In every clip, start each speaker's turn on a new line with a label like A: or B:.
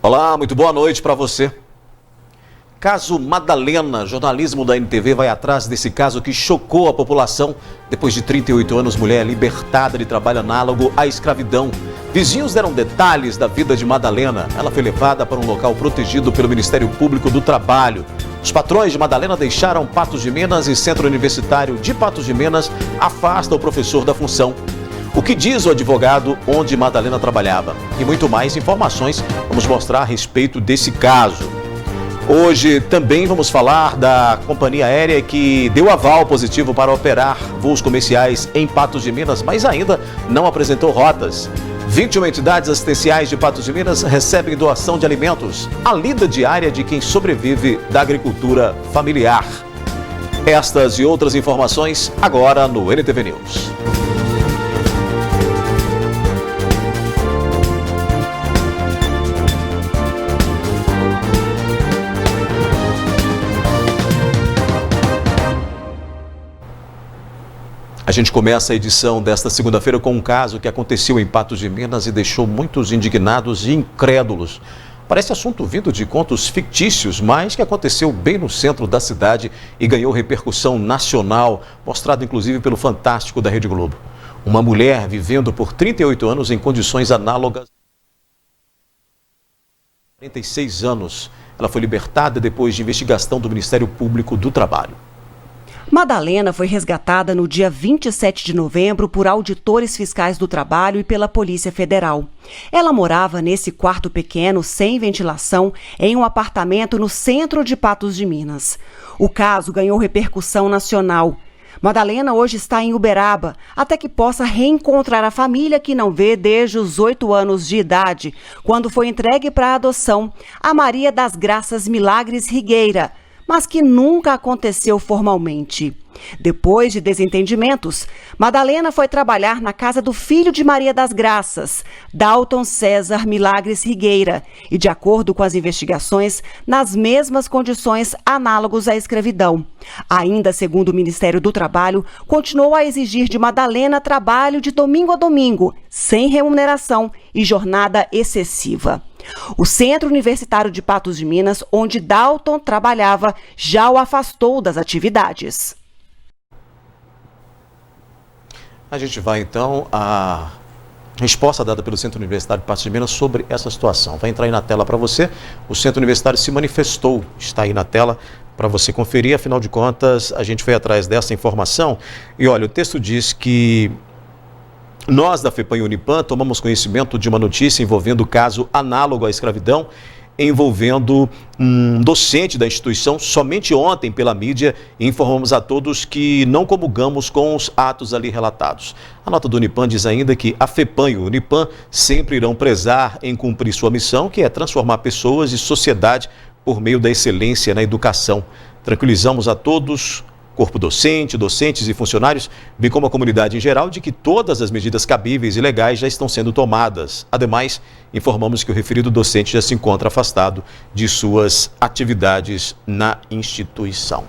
A: Olá, muito boa noite para você. Caso Madalena, jornalismo da NTV vai atrás desse caso que chocou a população. Depois de 38 anos, mulher é libertada de trabalho análogo à escravidão. Vizinhos deram detalhes da vida de Madalena. Ela foi levada para um local protegido pelo Ministério Público do Trabalho. Os patrões de Madalena deixaram Patos de Minas e Centro Universitário de Patos de Minas afasta o professor da função. O que diz o advogado onde Madalena trabalhava? E muito mais informações vamos mostrar a respeito desse caso. Hoje também vamos falar da companhia aérea que deu aval positivo para operar voos comerciais em Patos de Minas, mas ainda não apresentou rotas. 21 entidades assistenciais de Patos de Minas recebem doação de alimentos, a lida diária de quem sobrevive da agricultura familiar. Estas e outras informações agora no NTV News. A gente começa a edição desta segunda-feira com um caso que aconteceu em Patos de Minas e deixou muitos indignados e incrédulos. Parece assunto vindo de contos fictícios, mas que aconteceu bem no centro da cidade e ganhou repercussão nacional, mostrado inclusive pelo Fantástico da Rede Globo. Uma mulher vivendo por 38 anos em condições análogas. 46 anos. Ela foi libertada depois de investigação do Ministério Público do Trabalho.
B: Madalena foi resgatada no dia 27 de novembro por auditores fiscais do trabalho e pela Polícia Federal. Ela morava nesse quarto pequeno, sem ventilação, em um apartamento no centro de Patos de Minas. O caso ganhou repercussão nacional. Madalena hoje está em Uberaba, até que possa reencontrar a família que não vê desde os 8 anos de idade, quando foi entregue para adoção a Maria das Graças Milagres Rigueira, mas que nunca aconteceu formalmente. Depois de desentendimentos, Madalena foi trabalhar na casa do filho de Maria das Graças, Dalton César Milagres Rigueira, e, de acordo com as investigações, nas mesmas condições análogas à escravidão. Ainda segundo o Ministério do Trabalho, continuou a exigir de Madalena trabalho de domingo a domingo, sem remuneração e jornada excessiva. O Centro Universitário de Patos de Minas, onde Dalton trabalhava, já o afastou das atividades.
A: A gente vai então à resposta dada pelo Centro Universitário de Patos de Minas sobre essa situação. Vai entrar aí na tela para você. O Centro Universitário se manifestou, está aí na tela para você conferir. Afinal de contas, a gente foi atrás dessa informação. E olha, o texto diz que nós da FEPAM e Unipam tomamos conhecimento de uma notícia envolvendo caso análogo à escravidão, envolvendo um docente da instituição somente ontem pela mídia, e informamos a todos que não comungamos com os atos ali relatados. A nota do Unipam diz ainda que a FEPAM e o Unipam sempre irão prezar em cumprir sua missão, que é transformar pessoas e sociedade por meio da excelência na educação. Tranquilizamos a todos, corpo docente, docentes e funcionários, bem como a comunidade em geral, de que todas as medidas cabíveis e legais já estão sendo tomadas. Ademais, informamos que o referido docente já se encontra afastado de suas atividades na instituição.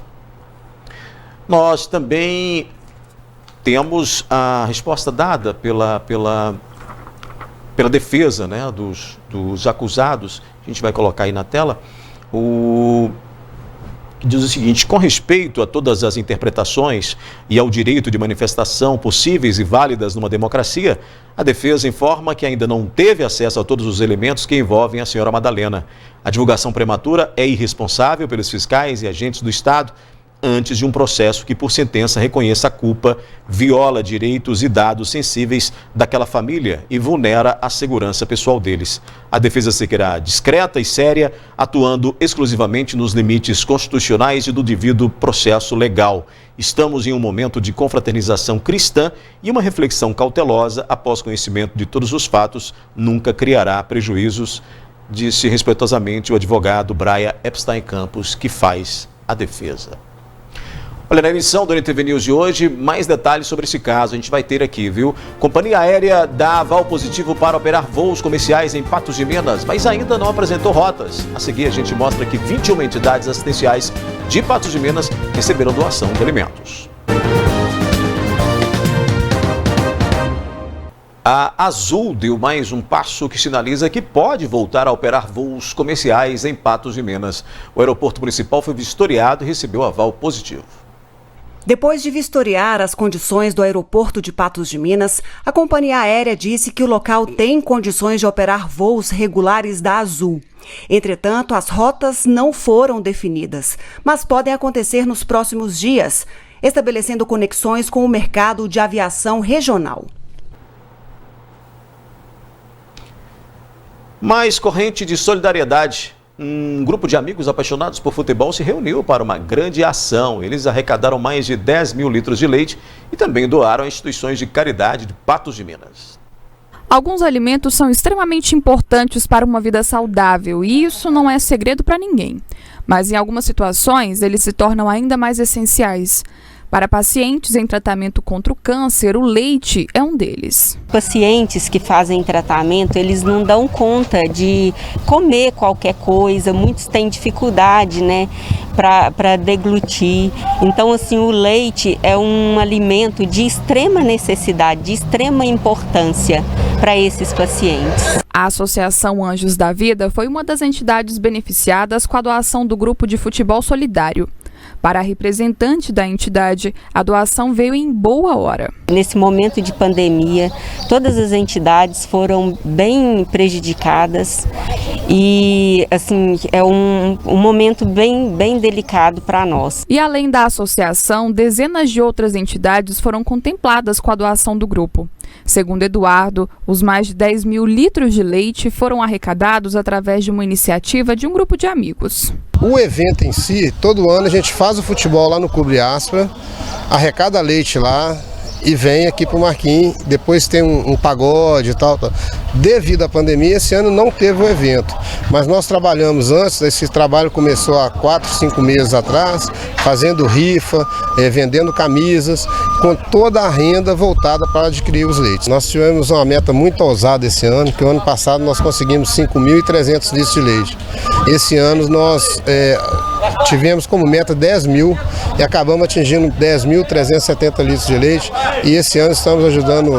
A: Nós também temos a resposta dada pela defesa, né, dos acusados. A gente vai colocar aí na tela. Diz o seguinte: com respeito a todas as interpretações e ao direito de manifestação possíveis e válidas numa democracia, a defesa informa que ainda não teve acesso a todos os elementos que envolvem a senhora Madalena. A divulgação prematura é irresponsável pelos fiscais e agentes do Estado antes de um processo que, por sentença, reconheça a culpa, viola direitos e dados sensíveis daquela família e vulnera a segurança pessoal deles. A defesa seguirá discreta e séria, atuando exclusivamente nos limites constitucionais e do devido processo legal. Estamos em um momento de confraternização cristã e uma reflexão cautelosa após conhecimento de todos os fatos nunca criará prejuízos, disse respeitosamente o advogado Braia Epstein Campos, que faz a defesa. Olha, na emissão do NTV News de hoje, mais detalhes sobre esse caso a gente vai ter aqui, viu? Companhia aérea dá aval positivo para operar voos comerciais em Patos de Minas, mas ainda não apresentou rotas. A seguir, a gente mostra que 21 entidades assistenciais de Patos de Minas receberam doação de alimentos. A Azul deu mais um passo que sinaliza que pode voltar a operar voos comerciais em Patos de Minas. O aeroporto municipal foi vistoriado e recebeu aval positivo.
B: Depois de vistoriar as condições do aeroporto de Patos de Minas, a companhia aérea disse que o local tem condições de operar voos regulares da Azul. Entretanto, as rotas não foram definidas, mas podem acontecer nos próximos dias, estabelecendo conexões com o mercado de aviação regional.
A: Mais corrente de solidariedade. Um grupo de amigos apaixonados por futebol se reuniu para uma grande ação. Eles arrecadaram mais de 10 mil litros de leite e também doaram a instituições de caridade de Patos de Minas.
C: Alguns alimentos são extremamente importantes para uma vida saudável e isso não é segredo para ninguém. Mas em algumas situações eles se tornam ainda mais essenciais. Para pacientes em tratamento contra o câncer, o leite é um deles.
D: Pacientes que fazem tratamento, eles não dão conta de comer qualquer coisa, muitos têm dificuldade, né, para deglutir. Então, assim, o leite é um alimento de extrema necessidade, de extrema importância para esses pacientes.
C: A Associação Anjos da Vida foi uma das entidades beneficiadas com a doação do grupo de futebol solidário. Para a representante da entidade, a doação veio em boa hora.
D: Nesse momento de pandemia, todas as entidades foram bem prejudicadas e assim, é um momento bem delicado para nós.
C: E além da associação, dezenas de outras entidades foram contempladas com a doação do grupo. Segundo Eduardo, os mais de 10 mil litros de leite foram arrecadados através de uma iniciativa de um grupo de amigos.
E: O evento em si, todo ano a gente faz o futebol lá no Clube Aspra, arrecada leite lá e vem aqui para o Marquinhos, depois tem um pagode e tal. Devido à pandemia, esse ano não teve o evento, mas nós trabalhamos antes, esse trabalho começou há 4, 5 meses atrás, fazendo rifa, vendendo camisas, com toda a renda voltada para adquirir os leites. Nós tivemos uma meta muito ousada esse ano, que o ano passado nós conseguimos 5.300 litros de leite. Esse ano nós tivemos como meta 10 mil e acabamos atingindo 10.370 litros de leite e esse ano estamos ajudando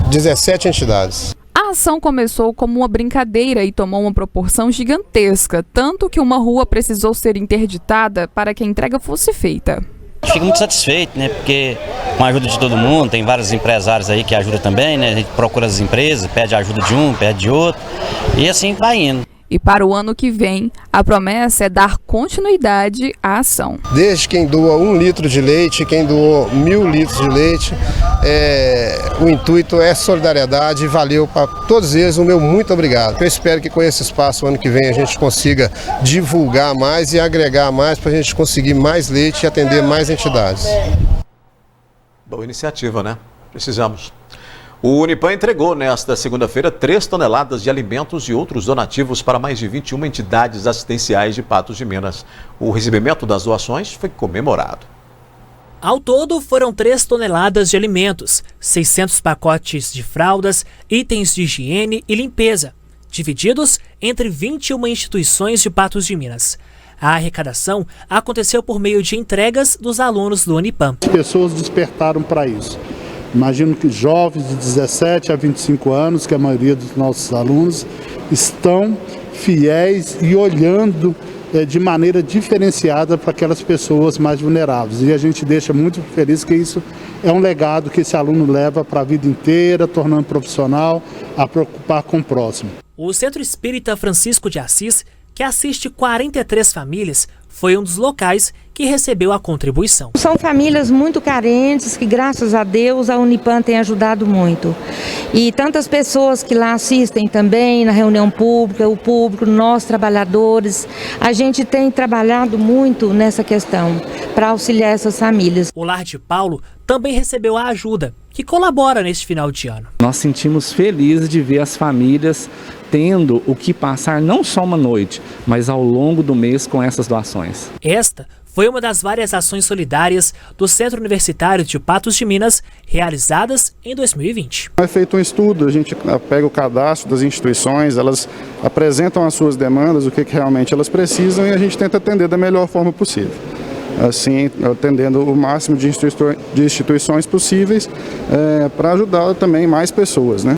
E: 17 entidades.
C: A ação começou como uma brincadeira e tomou uma proporção gigantesca, tanto que uma rua precisou ser interditada para que a entrega fosse feita.
F: Fico muito satisfeito, né? Porque com a ajuda de todo mundo, tem vários empresários aí que ajudam também, né? A gente procura as empresas, pede a ajuda de um, pede de outro e assim vai indo.
C: E para o ano que vem, a promessa é dar continuidade à ação.
E: Desde quem doa 1 litro de leite, quem doou 1.000 litros de leite, o intuito é solidariedade e valeu para todos eles o meu muito obrigado. Eu espero que com esse espaço, ano que vem, a gente consiga divulgar mais e agregar mais para a gente conseguir mais leite e atender mais entidades.
A: Boa iniciativa, né? Precisamos. O Unipan entregou nesta segunda-feira 3 toneladas de alimentos e outros donativos para mais de 21 entidades assistenciais de Patos de Minas. O recebimento das doações foi comemorado.
G: Ao todo, foram 3 toneladas de alimentos, 600 pacotes de fraldas, itens de higiene e limpeza, divididos entre 21 instituições de Patos de Minas. A arrecadação aconteceu por meio de entregas dos alunos do Unipan.
H: As pessoas despertaram para isso. Imagino que jovens de 17 a 25 anos, que a maioria dos nossos alunos, estão fiéis e olhando de maneira diferenciada para aquelas pessoas mais vulneráveis. E a gente deixa muito feliz que isso é um legado que esse aluno leva para a vida inteira, tornando profissional, a preocupar com o próximo.
G: O Centro Espírita Francisco de Assis, que assiste 43 famílias, foi um dos locais que recebeu a contribuição.
I: São famílias muito carentes que, graças a Deus, a Unipan tem ajudado muito. E tantas pessoas que lá assistem também na reunião pública, o público, nós trabalhadores, a gente tem trabalhado muito nessa questão para auxiliar essas famílias.
G: O Lar de Paulo também recebeu a ajuda, que colabora neste final de ano.
J: Nós sentimos felizes de ver as famílias tendo o que passar não só uma noite, mas ao longo do mês com essas doações.
G: Esta foi uma das várias ações solidárias do Centro Universitário de Patos de Minas, realizadas em 2020.
H: É feito um estudo, a gente pega o cadastro das instituições, elas apresentam as suas demandas, o que realmente elas precisam e a gente tenta atender da melhor forma possível. Assim, atendendo o máximo de instituições possíveis para ajudar também mais pessoas, né?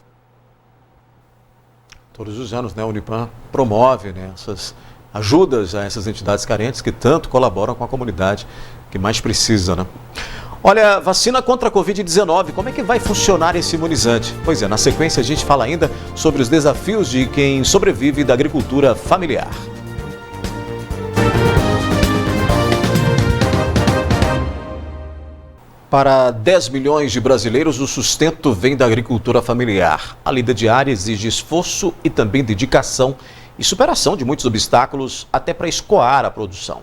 A: Todos os anos, né, a Unipan promove, né, essas ajudas a essas entidades carentes que tanto colaboram com a comunidade que mais precisa, né? Olha, vacina contra a Covid-19, como é que vai funcionar esse imunizante? Pois é, na sequência a gente fala ainda sobre os desafios de quem sobrevive da agricultura familiar. Para 10 milhões de brasileiros, o sustento vem da agricultura familiar. A lida diária exige esforço e também dedicação e superação de muitos obstáculos até para escoar a produção.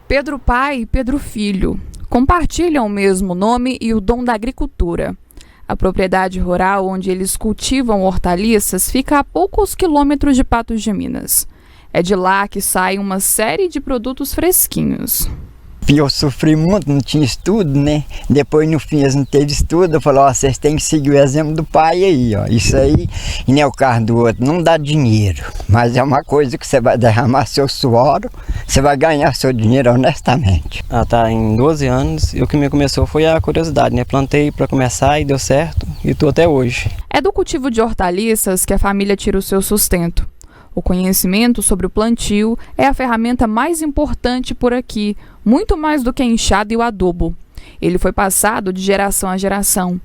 C: Pedro pai e Pedro filho compartilham o mesmo nome e o dom da agricultura. A propriedade rural onde eles cultivam hortaliças fica a poucos quilômetros de Patos de Minas. É de lá que sai uma série de produtos fresquinhos.
K: Eu sofri muito, não tinha estudo, né? Depois, no fim, eles não teve estudo. Eu falei, ó, vocês têm que seguir o exemplo do pai aí, ó. Isso aí, e nem o carro do outro, não dá dinheiro. Mas é uma coisa que você vai derramar seu suor, você vai ganhar seu dinheiro honestamente.
L: Tá em 12 anos, e o que me começou foi a curiosidade, né? Plantei para começar e deu certo, e tô até hoje.
C: É do cultivo de hortaliças que a família tira o seu sustento. O conhecimento sobre o plantio é a ferramenta mais importante por aqui, muito mais do que a enxada e o adubo. Ele foi passado de geração a geração.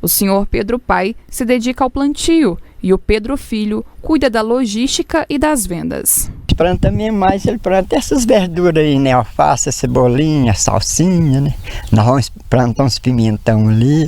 C: O senhor Pedro pai se dedica ao plantio e o Pedro filho cuida da logística e das vendas.
K: Planta mesmo mais, ele planta essas verduras aí, né? Alface, cebolinha, salsinha, né? Nós vamos plantar uns pimentão ali,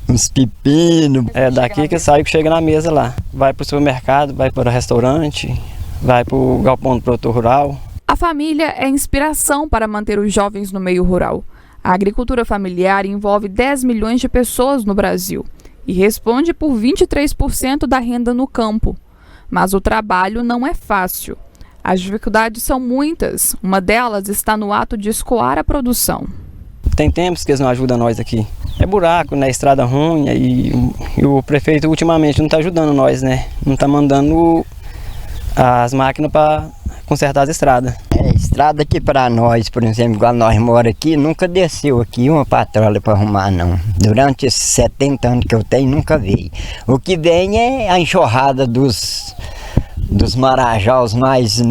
K: uns pepinos.
L: É daqui que sai que chega na mesa lá. Vai para o supermercado, vai para o restaurante, vai para o galpão do produtor rural.
C: A família é inspiração para manter os jovens no meio rural. A agricultura familiar envolve 10 milhões de pessoas no Brasil e responde por 23% da renda no campo. Mas o trabalho não é fácil. As dificuldades são muitas. Uma delas está no ato de escoar a produção.
L: Tem tempos que eles não ajudam nós aqui. É buraco, né? Estrada ruim e o prefeito ultimamente não está ajudando nós, né? Não está mandando as máquinas para consertar as estradas.
K: Estrada aqui para nós, por exemplo, igual nós moramos aqui, nunca desceu aqui uma patrulha para arrumar, não. Durante esses 70 anos que eu tenho, nunca veio. O que vem é a enxurrada dos marajaus mais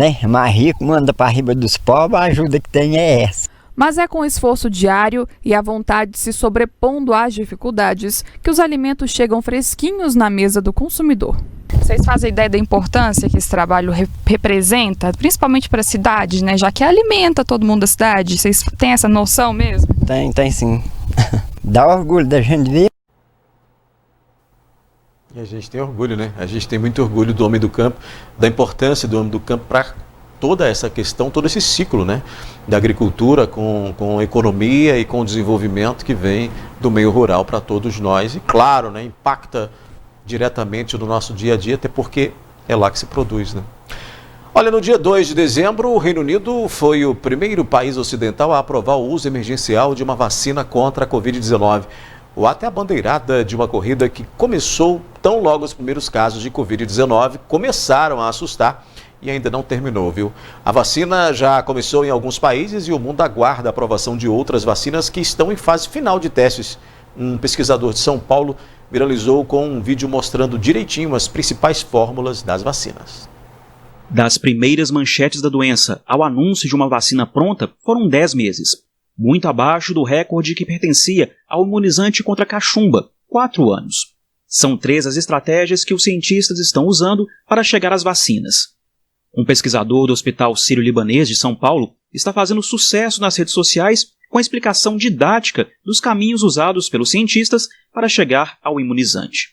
K: ricos, manda para riba dos pobres, a ajuda que tem é essa.
C: Mas é com o esforço diário e a vontade de se sobrepondo às dificuldades que os alimentos chegam fresquinhos na mesa do consumidor. Vocês fazem ideia da importância que esse trabalho representa, principalmente para a cidade, né? Já que alimenta todo mundo da cidade. Vocês têm essa noção mesmo?
L: Tem sim.
K: Dá orgulho da gente ver.
A: E a gente tem orgulho, né? A gente tem muito orgulho do homem do campo, da importância do homem do campo para toda essa questão, todo esse ciclo, né, da agricultura com economia e com desenvolvimento que vem do meio rural para todos nós. E claro, né, impacta diretamente no nosso dia a dia, até porque é lá que se produz, né? Olha, no dia 2 de dezembro, o Reino Unido foi o primeiro país ocidental a aprovar o uso emergencial de uma vacina contra a Covid-19. O ato é a bandeirada de uma corrida que começou tão logo os primeiros casos de Covid-19 começaram a assustar e ainda não terminou, viu? A vacina já começou em alguns países e o mundo aguarda a aprovação de outras vacinas que estão em fase final de testes. Um pesquisador de São Paulo viralizou com um vídeo mostrando direitinho as principais fórmulas das vacinas.
M: Das primeiras manchetes da doença ao anúncio de uma vacina pronta foram 10 meses, muito abaixo do recorde que pertencia ao imunizante contra a cachumba, 4 anos. São 3 as estratégias que os cientistas estão usando para chegar às vacinas. Um pesquisador do Hospital Sírio-Libanês de São Paulo está fazendo sucesso nas redes sociais com a explicação didática dos caminhos usados pelos cientistas para chegar ao imunizante.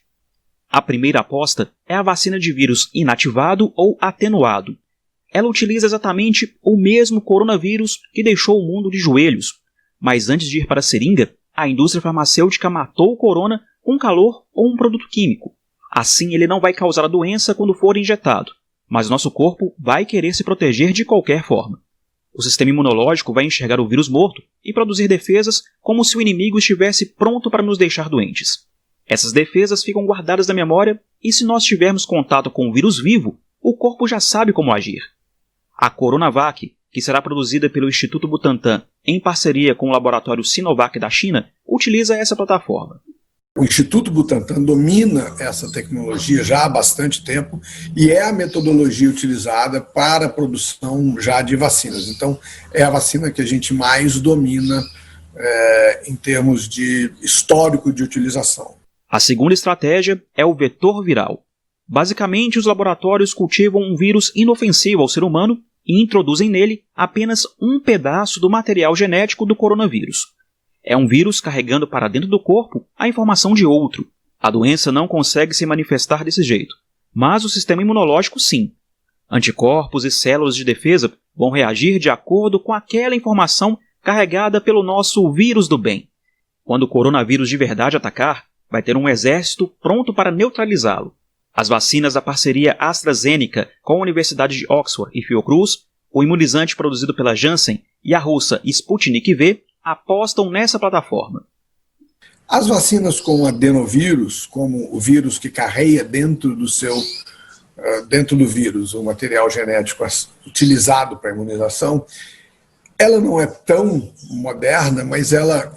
M: A primeira aposta é a vacina de vírus inativado ou atenuado. Ela utiliza exatamente o mesmo coronavírus que deixou o mundo de joelhos, mas antes de ir para a seringa, a indústria farmacêutica matou o corona com calor ou um produto químico. Assim, ele não vai causar a doença quando for injetado, mas nosso corpo vai querer se proteger de qualquer forma. O sistema imunológico vai enxergar o vírus morto e produzir defesas como se o inimigo estivesse pronto para nos deixar doentes. Essas defesas ficam guardadas na memória e se nós tivermos contato com o vírus vivo, o corpo já sabe como agir. A Coronavac, que será produzida pelo Instituto Butantan em parceria com o laboratório Sinovac da China, utiliza essa plataforma.
N: O Instituto Butantan domina essa tecnologia já há bastante tempo e é a metodologia utilizada para a produção já de vacinas. Então, é a vacina que a gente mais domina em termos de histórico de utilização.
M: A segunda estratégia é o vetor viral. Basicamente, os laboratórios cultivam um vírus inofensivo ao ser humano e introduzem nele apenas um pedaço do material genético do coronavírus. É um vírus carregando para dentro do corpo a informação de outro. A doença não consegue se manifestar desse jeito, mas o sistema imunológico sim. Anticorpos e células de defesa vão reagir de acordo com aquela informação carregada pelo nosso vírus do bem. Quando o coronavírus de verdade atacar, vai ter um exército pronto para neutralizá-lo. As vacinas da parceria AstraZeneca com a Universidade de Oxford e Fiocruz, o imunizante produzido pela Janssen e a russa Sputnik V apostam nessa plataforma.
N: As vacinas com adenovírus, como o vírus que carrega dentro do vírus o material genético utilizado para a imunização, ela não é tão moderna, mas ela,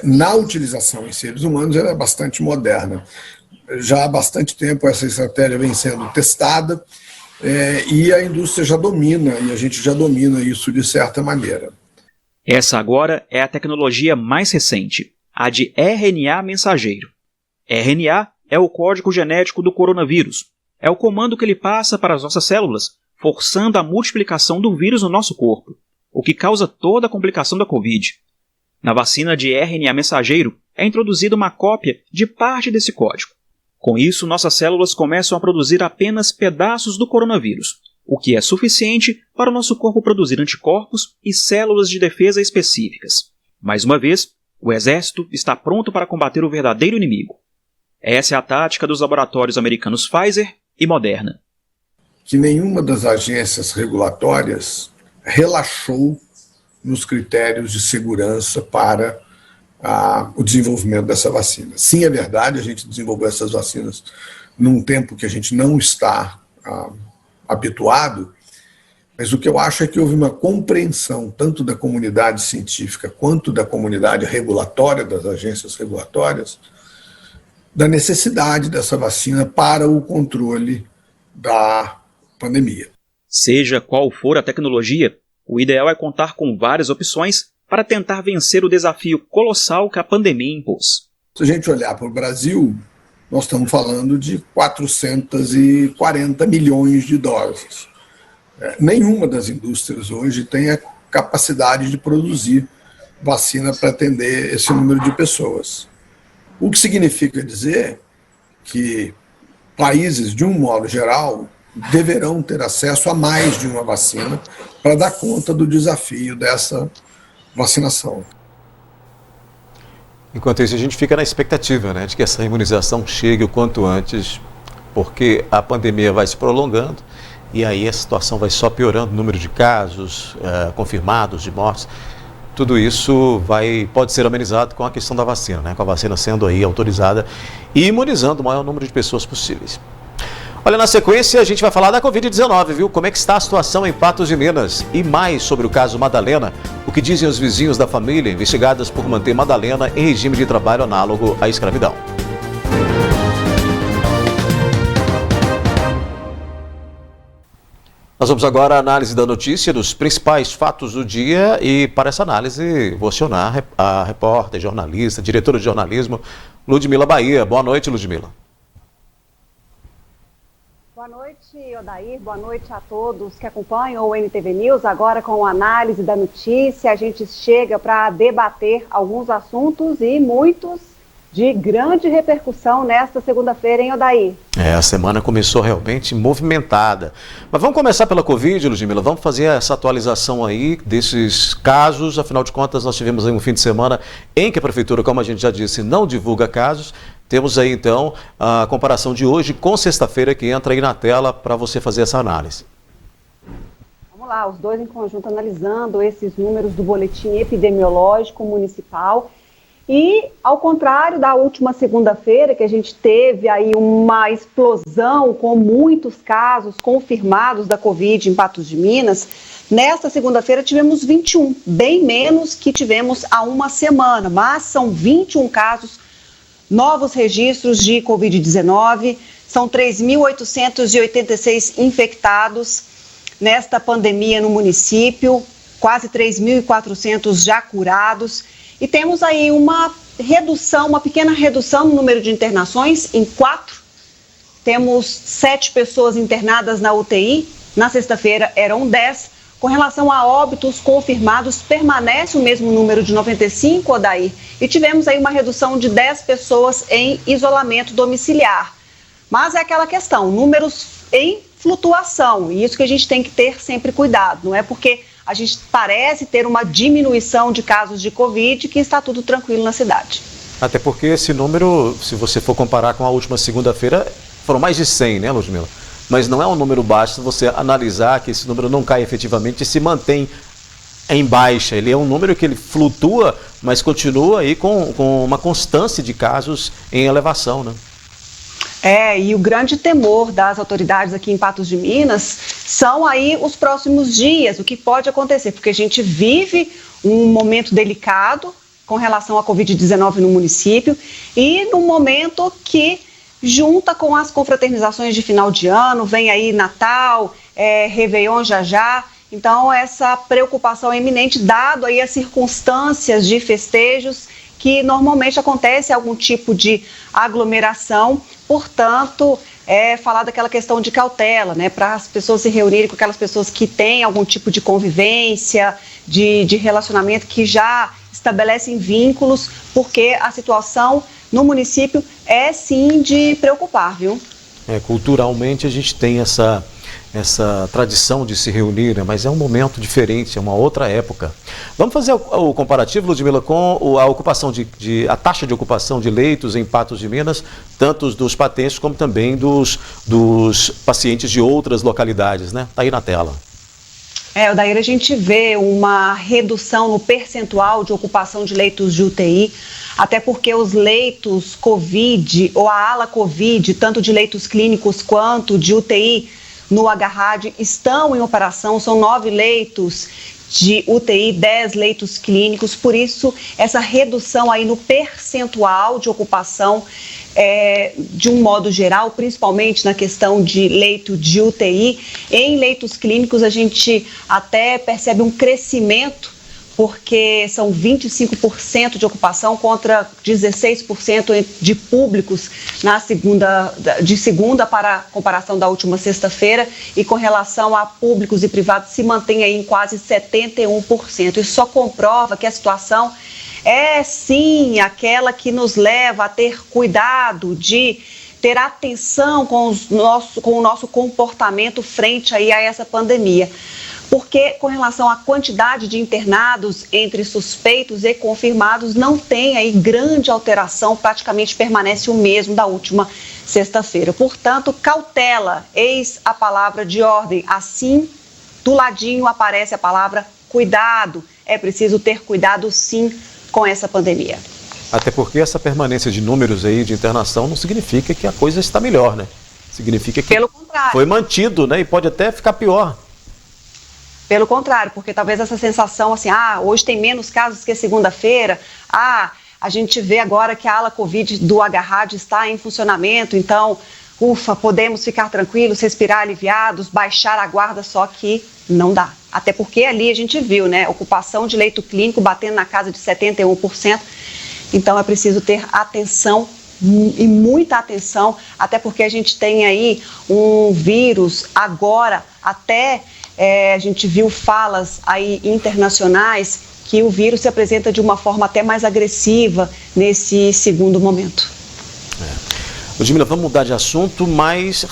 N: na utilização em seres humanos, ela é bastante moderna. Já há bastante tempo essa estratégia vem sendo testada e a indústria já domina, e a gente já domina isso de certa maneira.
M: Essa agora é a tecnologia mais recente, a de RNA mensageiro. RNA é o código genético do coronavírus. É o comando que ele passa para as nossas células, forçando a multiplicação do vírus no nosso corpo, o que causa toda a complicação da Covid. Na vacina de RNA mensageiro é introduzida uma cópia de parte desse código. Com isso, nossas células começam a produzir apenas pedaços do coronavírus, o que é suficiente para o nosso corpo produzir anticorpos e células de defesa específicas. Mais uma vez, o exército está pronto para combater o verdadeiro inimigo. Essa é a tática dos laboratórios americanos Pfizer e Moderna.
N: Que nenhuma das agências regulatórias relaxou nos critérios de segurança para o desenvolvimento dessa vacina. Sim, é verdade, a gente desenvolveu essas vacinas num tempo que a gente não está habituado, mas o que eu acho é que houve uma compreensão tanto da comunidade científica quanto da comunidade regulatória, das agências regulatórias, da necessidade dessa vacina para o controle da pandemia.
M: Seja qual for a tecnologia, o ideal é contar com várias opções para tentar vencer o desafio colossal que a pandemia impôs.
N: Se a gente olhar para o Brasil, nós estamos falando de 440 milhões de doses. Nenhuma das indústrias hoje tem a capacidade de produzir vacina para atender esse número de pessoas. O que significa dizer que países, de um modo geral, deverão ter acesso a mais de uma vacina para dar conta do desafio dessa vacinação.
A: Enquanto isso, a gente fica na expectativa, né, de que essa imunização chegue o quanto antes, porque a pandemia vai se prolongando e aí a situação vai só piorando, o número de casos confirmados, de mortes. Tudo isso pode ser amenizado com a questão da vacina, né, com a vacina sendo aí autorizada e imunizando o maior número de pessoas possíveis. Olha, na sequência a gente vai falar da Covid-19, viu? Como é que está a situação em Patos de Minas? E mais sobre o caso Madalena, o que dizem os vizinhos da família investigadas por manter Madalena em regime de trabalho análogo à escravidão. Nós vamos agora à análise da notícia dos principais fatos do dia e para essa análise vou acionar a repórter, jornalista, diretora de jornalismo, Ludmila Bahia. Boa noite, Ludmila.
O: Boa noite, Odair. Boa noite a todos que acompanham o NTV News. Agora com a análise da notícia, a gente chega para debater alguns assuntos e muitos de grande repercussão nesta segunda-feira, hein, Odair?
A: A semana começou realmente movimentada. Mas vamos começar pela Covid, Ludmila. Vamos fazer essa atualização aí desses casos. Afinal de contas, nós tivemos aí um fim de semana em que a Prefeitura, como a gente já disse, não divulga casos. Temos aí, então, a comparação de hoje com sexta-feira, que entra aí na tela para você fazer essa análise.
O: Vamos lá, os dois em conjunto analisando esses números do boletim epidemiológico municipal. E, ao contrário da última segunda-feira, que a gente teve aí uma explosão com muitos casos confirmados da Covid em Patos de Minas, nesta segunda-feira tivemos 21, bem menos que tivemos há uma semana, mas são 21 casos novos registros de Covid-19, são 3.886 infectados nesta pandemia no município, quase 3.400 já curados, e temos aí uma pequena redução no número de internações em 4. Temos 7 pessoas internadas na UTI, na sexta-feira eram 10. Com relação a óbitos confirmados, permanece o mesmo número de 95, Odair, e tivemos aí uma redução de 10 pessoas em isolamento domiciliar. Mas é aquela questão, números em flutuação, e isso que a gente tem que ter sempre cuidado, não é porque a gente parece ter uma diminuição de casos de Covid que está tudo tranquilo na cidade.
A: Até porque esse número, se você for comparar com a última segunda-feira, foram mais de 100, né, Ludmila? Mas não é um número baixo se você analisar que esse número não cai efetivamente e se mantém em baixa. Ele é um número que ele flutua, mas continua aí com uma constância de casos em elevação, né?
O: E o grande temor das autoridades aqui em Patos de Minas são aí os próximos dias, o que pode acontecer, porque a gente vive um momento delicado com relação à Covid-19 no município e no momento que junta com as confraternizações de final de ano, vem aí Natal, Réveillon já. Então, essa preocupação é iminente, dado aí as circunstâncias de festejos que normalmente acontece algum tipo de aglomeração. Portanto, falar daquela questão de cautela, né, para as pessoas se reunirem com aquelas pessoas que têm algum tipo de convivência, de relacionamento, que já estabelecem vínculos, porque a situação no município é sim de preocupar, viu?
A: Culturalmente a gente tem essa tradição de se reunir, né? Mas é um momento diferente, é uma outra época. Vamos fazer o comparativo, Ludmila, com a ocupação a taxa de ocupação de leitos em Patos de Minas, tanto dos patenses como também dos pacientes de outras localidades, né? Está aí na tela.
O: Odair, a gente vê uma redução no percentual de ocupação de leitos de UTI, até porque os leitos Covid ou a ala Covid, tanto de leitos clínicos quanto de UTI no HRAD, estão em operação, são 9 leitos de UTI, 10 leitos clínicos, por isso essa redução aí no percentual de ocupação de um modo geral, principalmente na questão de leito de UTI. Em leitos clínicos a gente até percebe um crescimento, porque são 25% de ocupação contra 16% de públicos de segunda para a comparação da última sexta-feira, e com relação a públicos e privados se mantém aí em quase 71%. Isso só comprova que a situação é sim aquela que nos leva a ter cuidado, de ter atenção com o nosso comportamento frente aí a essa pandemia. Porque com relação à quantidade de internados entre suspeitos e confirmados, não tem aí grande alteração, praticamente permanece o mesmo da última sexta-feira. Portanto, cautela, eis a palavra de ordem. Assim, do ladinho aparece a palavra cuidado. É preciso ter cuidado sim com essa pandemia.
A: Até porque essa permanência de números aí de internação não significa que a coisa está melhor, né? Significa que
O: pelo contrário,
A: foi mantido, né? E pode até ficar pior.
O: Pelo contrário, porque talvez essa sensação assim, hoje tem menos casos que segunda-feira, a gente vê agora que a ala Covid do HRAD está em funcionamento, então, ufa, podemos ficar tranquilos, respirar aliviados, baixar a guarda, só que não dá. Até porque ali a gente viu, né, ocupação de leito clínico batendo na casa de 71%, então é preciso ter atenção e muita atenção, até porque a gente tem aí um vírus agora, até a gente viu falas aí internacionais que o vírus se apresenta de uma forma até mais agressiva nesse segundo momento.
A: Ludmila, vamos mudar de assunto, mas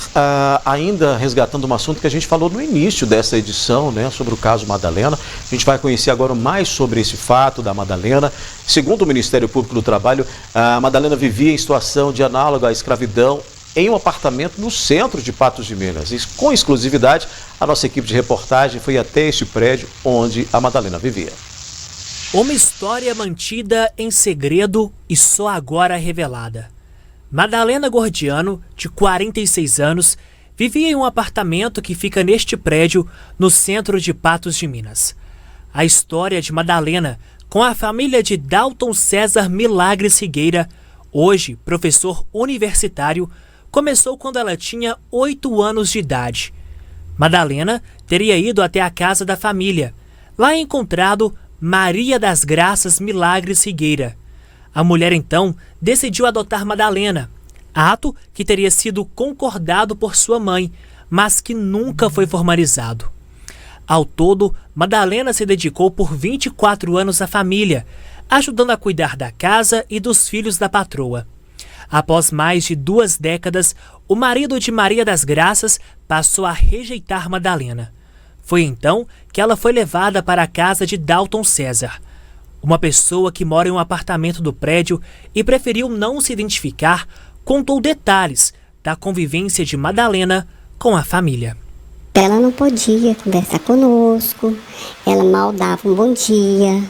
A: ainda resgatando um assunto que a gente falou no início dessa edição, né, sobre o caso Madalena. A gente vai conhecer agora mais sobre esse fato da Madalena. Segundo o Ministério Público do Trabalho, a Madalena vivia em situação de análoga à escravidão em um apartamento no centro de Patos de Minas. E com exclusividade, a nossa equipe de reportagem foi até este prédio onde a Madalena vivia.
G: Uma história mantida em segredo e só agora revelada. Madalena Gordiano, de 46 anos, vivia em um apartamento que fica neste prédio, no centro de Patos de Minas. A história de Madalena, com a família de Dalton César Milagres Figueira, hoje professor universitário, começou quando ela tinha 8 anos de idade. Madalena teria ido até a casa da família. Lá encontrado Maria das Graças Milagres Figueira. A mulher então decidiu adotar Madalena, ato que teria sido concordado por sua mãe, mas que nunca foi formalizado. Ao todo, Madalena se dedicou por 24 anos à família, ajudando a cuidar da casa e dos filhos da patroa. Após mais de 2 décadas, o marido de Maria das Graças passou a rejeitar Madalena. Foi então que ela foi levada para a casa de Dalton César, uma pessoa que mora em um apartamento do prédio e preferiu não se identificar, contou detalhes da convivência de Madalena com a família.
P: Ela não podia conversar conosco, ela mal dava um bom dia,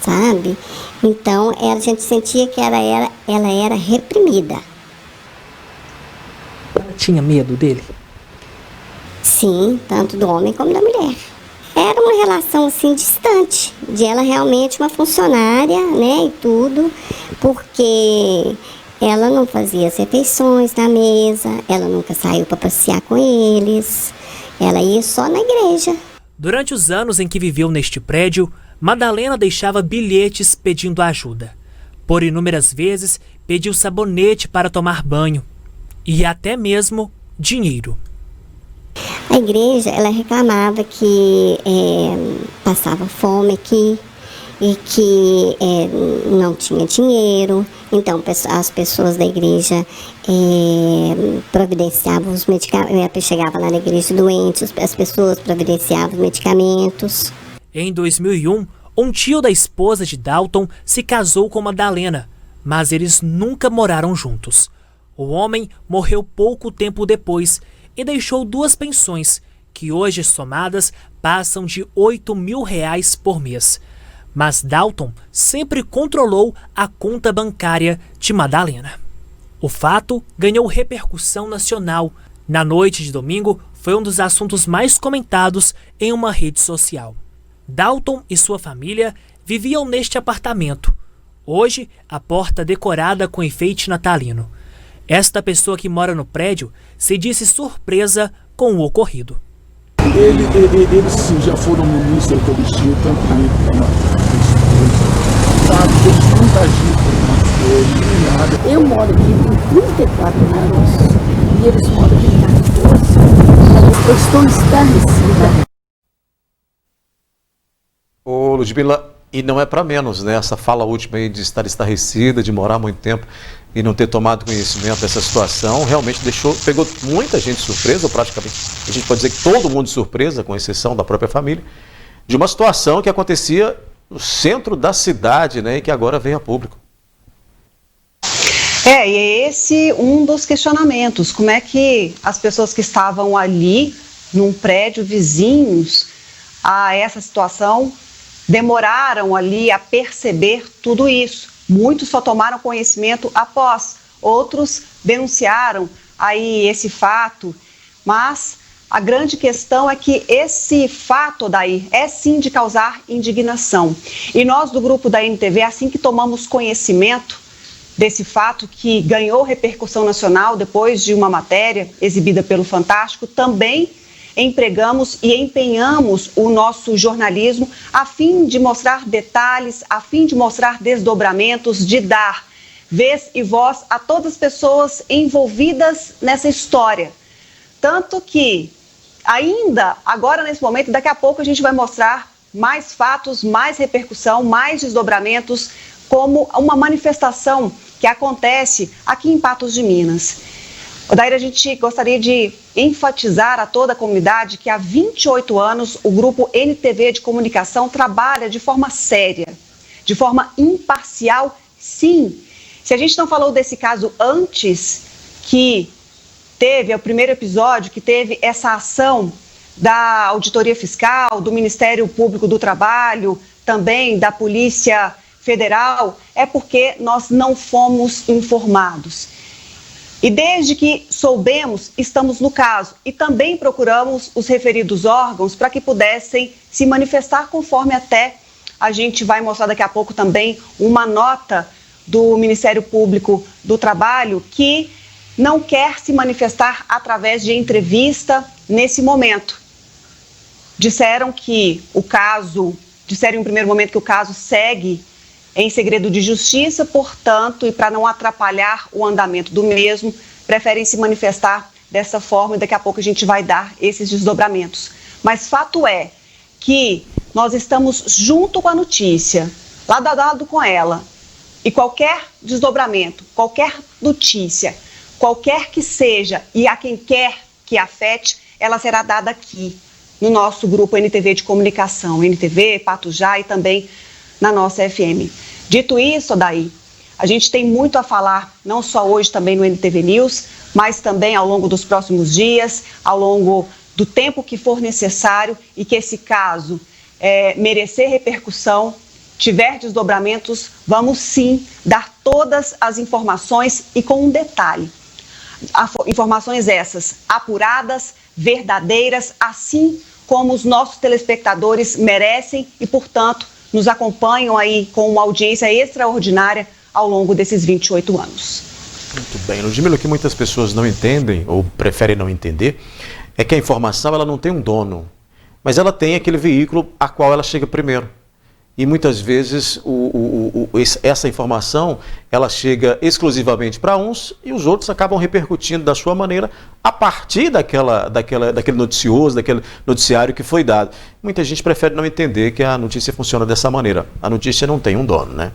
P: sabe? Então a gente sentia que ela era reprimida.
G: Ela tinha medo dele?
P: Sim, tanto do homem como da mulher. Era uma relação assim distante, de ela realmente uma funcionária, né, e tudo, porque ela não fazia as refeições na mesa, ela nunca saiu para passear com eles, ela ia só na igreja.
G: Durante os anos em que viveu neste prédio, Madalena deixava bilhetes pedindo ajuda. Por inúmeras vezes, pediu sabonete para tomar banho e até mesmo dinheiro.
P: A igreja, ela reclamava que passava fome aqui e que não tinha dinheiro. Então, as pessoas da igreja providenciavam os medicamentos. Chegava lá na igreja doentes, as pessoas providenciavam os medicamentos.
G: Em 2001, um tio da esposa de Dalton se casou com Madalena, mas eles nunca moraram juntos. O homem morreu pouco tempo depois e deixou 2 pensões, que hoje somadas passam de R$8.000 por mês. Mas Dalton sempre controlou a conta bancária de Madalena. O fato ganhou repercussão nacional. Na noite de domingo, foi um dos assuntos mais comentados em uma rede social. Dalton e sua família viviam neste apartamento. Hoje, a porta decorada com enfeite natalino. Esta pessoa que mora no prédio se disse surpresa com o ocorrido.
Q: Eles sim, já foram no início da Eucaristia, tanto ele como a sabe, eles nunca agiram com nada.
R: Eu moro aqui com 34 anos e eles moram aqui com 14. Eu estou estarrecida.
A: Ô, Ludmila, e não é para menos, né? Essa fala última aí de estar estarrecida, de morar muito tempo e não ter tomado conhecimento dessa situação, realmente pegou muita gente surpresa, ou praticamente, a gente pode dizer que todo mundo de surpresa, com exceção da própria família, de uma situação que acontecia no centro da cidade, né? E que agora vem a público.
O: E é esse um dos questionamentos. Como é que as pessoas que estavam ali, num prédio vizinhos a essa situação, demoraram ali a perceber tudo isso? Muitos só tomaram conhecimento após, outros denunciaram aí esse fato, mas a grande questão é que esse fato daí é sim de causar indignação. E nós do grupo da NTV, assim que tomamos conhecimento desse fato que ganhou repercussão nacional depois de uma matéria exibida pelo Fantástico, também empregamos e empenhamos o nosso jornalismo a fim de mostrar detalhes, a fim de mostrar desdobramentos, de dar vez e voz a todas as pessoas envolvidas nessa história. Tanto que ainda agora nesse momento, daqui a pouco a gente vai mostrar mais fatos, mais repercussão, mais desdobramentos, como uma manifestação que acontece aqui em Patos de Minas. Daí a gente gostaria de enfatizar a toda a comunidade que há 28 anos o grupo NTV de Comunicação trabalha de forma séria, de forma imparcial, sim. Se a gente não falou desse caso antes, que teve, é o primeiro episódio, que teve essa ação da Auditoria Fiscal, do Ministério Público do Trabalho, também da Polícia Federal, é porque nós não fomos informados. E desde que soubemos, estamos no caso e também procuramos os referidos órgãos para que pudessem se manifestar, conforme até a gente vai mostrar daqui a pouco também uma nota do Ministério Público do Trabalho que não quer se manifestar através de entrevista nesse momento. Disseram em um primeiro momento que o caso segue em segredo de justiça, portanto, e para não atrapalhar o andamento do mesmo, preferem se manifestar dessa forma e daqui a pouco a gente vai dar esses desdobramentos. Mas fato é que nós estamos junto com a notícia, lado a lado com ela, e qualquer desdobramento, qualquer notícia, qualquer que seja e a quem quer que afete, ela será dada aqui no nosso grupo NTV de comunicação, NTV, Patujá e também na nossa FM. Dito isso, Odaí, a gente tem muito a falar, não só hoje também no NTV News, mas também ao longo dos próximos dias, ao longo do tempo que for necessário e que esse caso merecer repercussão, tiver desdobramentos, vamos sim dar todas as informações e com um detalhe. Informações essas apuradas, verdadeiras, assim como os nossos telespectadores merecem e, portanto, nos acompanham aí com uma audiência extraordinária ao longo desses 28 anos.
A: Muito bem, Ludmila, o que muitas pessoas não entendem ou preferem não entender é que a informação ela não tem um dono, mas ela tem aquele veículo a qual ela chega primeiro. E muitas vezes essa informação ela chega exclusivamente para uns e os outros acabam repercutindo da sua maneira a partir daquele noticioso, daquele noticiário que foi dado. Muita gente prefere não entender que a notícia funciona dessa maneira. A notícia não tem um dono, né?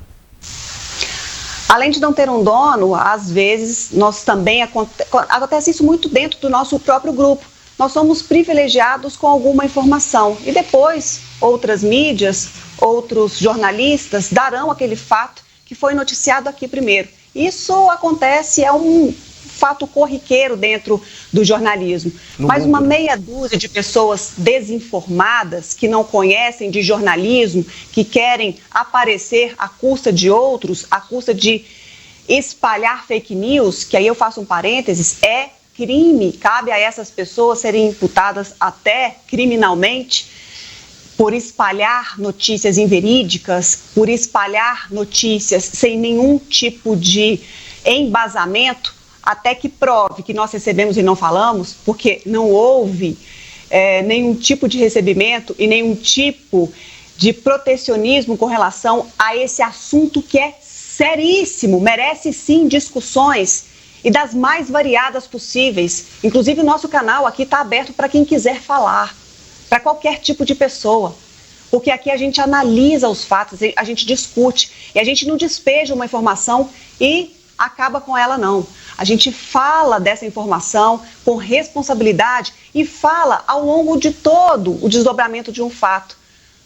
O: Além de não ter um dono, às vezes nós também acontece isso muito dentro do nosso próprio grupo. Nós somos privilegiados com alguma informação e depois outras mídias, outros jornalistas darão aquele fato que foi noticiado aqui primeiro. Isso acontece, é um fato corriqueiro dentro do jornalismo. Mas uma meia dúzia de pessoas desinformadas, que não conhecem de jornalismo, que querem aparecer à custa de outros, à custa de espalhar fake news, que aí eu faço um parênteses, é crime, cabe a essas pessoas serem imputadas até criminalmente por espalhar notícias inverídicas, por espalhar notícias sem nenhum tipo de embasamento, até que prove que nós recebemos e não falamos, porque não houve nenhum tipo de recebimento e nenhum tipo de protecionismo com relação a esse assunto que é seríssimo, merece sim discussões e das mais variadas possíveis. Inclusive o nosso canal aqui está aberto para quem quiser falar, para qualquer tipo de pessoa, porque aqui a gente analisa os fatos, a gente discute e a gente não despeja uma informação e acaba com ela não. A gente fala dessa informação com responsabilidade e fala ao longo de todo o desdobramento de um fato.